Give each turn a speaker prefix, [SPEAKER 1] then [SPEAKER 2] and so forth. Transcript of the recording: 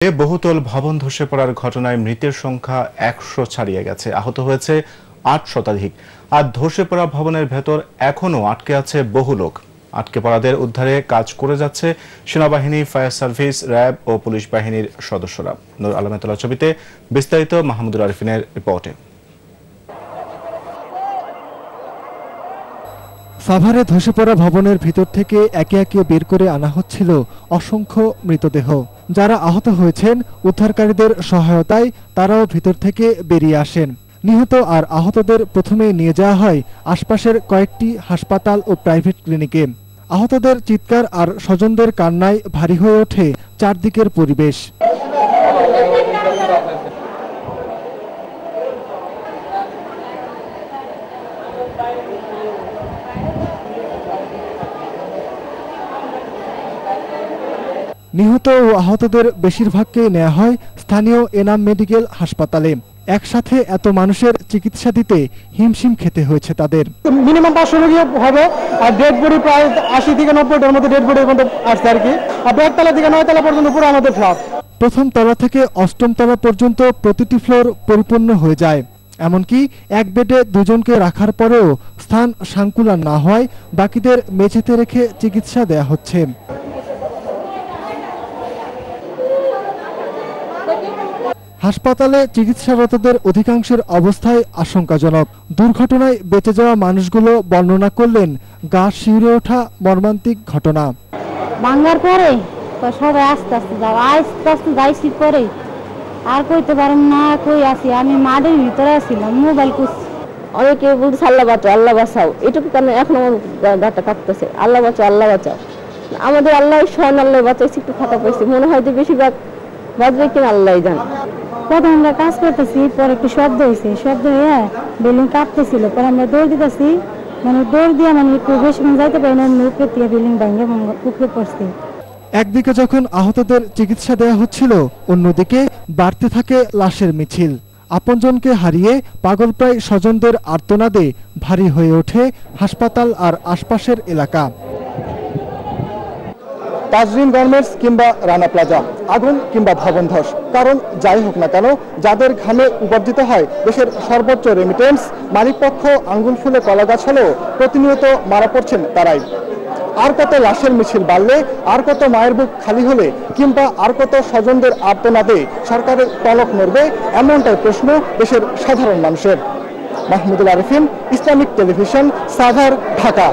[SPEAKER 1] বহুতল ভবন ধসে পড়ার ঘটনায় মৃতের সংখ্যা ১০০ ছাড়িয়ে গেছে। আহত হয়েছে ৮ শতাধিক। আর ধসে পড়া ভবনের ভেতর এখনও আটকে আছে বহু লোক। আটকে পড়াদের উদ্ধারে কাজ করে যাচ্ছে সেনাবাহিনী, ফায়ার সার্ভিস, র্যাব ও পুলিশ বাহিনীর সদস্যরা। নূর আলমের তোলা ছবিতে বিস্তারিত মাহমুদুল আরিফিনের রিপোর্টে।
[SPEAKER 2] সাভারে ধসে পড়া ভবনের ভিতর থেকে একে একে বের করে আনা হচ্ছিল অসংখ্য মৃতদেহ। যারা আহত হয়েছেন উদ্ধারকারীদের সহায়তায় তারাও ভিতর থেকে বেরিয়ে আসেন। নিহত আর আহতদের প্রথমে নিয়ে যাওয়া হয় আশপাশের কয়েকটি হাসপাতাল ও প্রাইভেট ক্লিনিকে। আহতদের চিৎকার আর স্বজনদের কান্নায় ভারী হয়ে ওঠে চারদিকের পরিবেশ। নিহত ও আহতদের বেশিরভাগকেই নেওয়া হয় স্থানীয় এনাম মেডিকেল হাসপাতালে। একসাথে এত মানুষের চিকিৎসা দিতে হিমশিম খেতে হয়েছে তাদের।
[SPEAKER 3] মিনিমাম 500 রোগী হবে, আর ডেড বডি প্রায় 80 থেকে 90টার মধ্যে ডেড বডি আসছে আর কি। আর 1 তলা থেকে 9 তলা পর্যন্ত পুরো আমাদের ফ্ল্যাট।
[SPEAKER 2] প্রথম তলা থেকে 8ম তলা পর্যন্ত প্রতিটি ফ্লোর পরিপূর্ণ হয়ে যায়। এমনকি এক বেডে দুজনকে রাখার পরেও স্থান সাংকুলা না হয় বাকিদের মেঝেতে রেখে চিকিৎসা দেয়া হচ্ছে। হাসপাতালে চিকিৎসারতদের অধিকাংশের অবস্থায় আশঙ্কাজনক। দুর্ঘটনায় বেঁচে যাওয়া মানুষগুলো বর্ণনা করলেন গা শিউরে ওঠা মর্মান্তিক ঘটনা।
[SPEAKER 4] ভাঙার পরে সবাই আস্তে আস্তে যাইছি পরে আর কইতে পারেন না কই আছি, আমি মাঠের ভিতরে আসছিলাম, মোবাইল করছি।
[SPEAKER 5] অনেকে বলছে আল্লাহ বাঁচাও, আল্লাহ বাঁচাও, এটুকু কারণে এখন আমার গাটা কাঁপতেছে, আল্লাহ বাঁচাও, আল্লাহ বাঁচাও। আমাদের আল্লাহ স্বয়ং আল্লাহ বাঁচাইছি, একটু ফাঁকা পাইছি, মনে হয় যে বেশিরভাগ বাঁচবে কিনা আল্লাহ জানে।
[SPEAKER 4] প্রথম আমরা কাজ করতেছি, পরে একটু শব্দ হয়েছে, শব্দ হয়ে বিল্ডিং কাঁপতেছিল, পরে আমরা দৌড় দিতেছি, মানে দৌড় দিয়ে মানে একটু বেশি যাইতে পারি না, উপরে দিয়ে বিল্ডিং ভেঙে উপরে পড়ছি।
[SPEAKER 2] একদিকে যখন আহতদের চিকিৎসা দেওয়া হচ্ছিল, অন্যদিকে বাড়তে থাকে লাশের মিছিল। আপনজনকে হারিয়ে পাগলপ্রায় স্বজনদের আর্তনাদে ভারী হয়ে ওঠে হাসপাতাল আর আশপাশের এলাকা।
[SPEAKER 3] তাজরিন গার্মেন্টস কিংবা রানা প্লাজা, আগুন কিংবা ভবন ধস, কারণ যাই হোক না কেন, যাদের ঘামে উপার্জিত হয় দেশের সর্বোচ্চ রেমিটেন্স, মালিকপক্ষ আঙ্গুল ফুলে কলা গাছ হলেও প্রতিনিয়ত মারা পড়ছেন তারাই। আর কত লাশের মিছিল বাড়লে, আর কত মায়ের বুক খালি হলে, কিংবা আর কত স্বজনদের আর্তনাদে সরকারের পলক নড়বে, এমনটাই প্রশ্ন দেশের সাধারণ মানুষের। Mahmudul Arifin, Islamic television, Savar, Dhaka.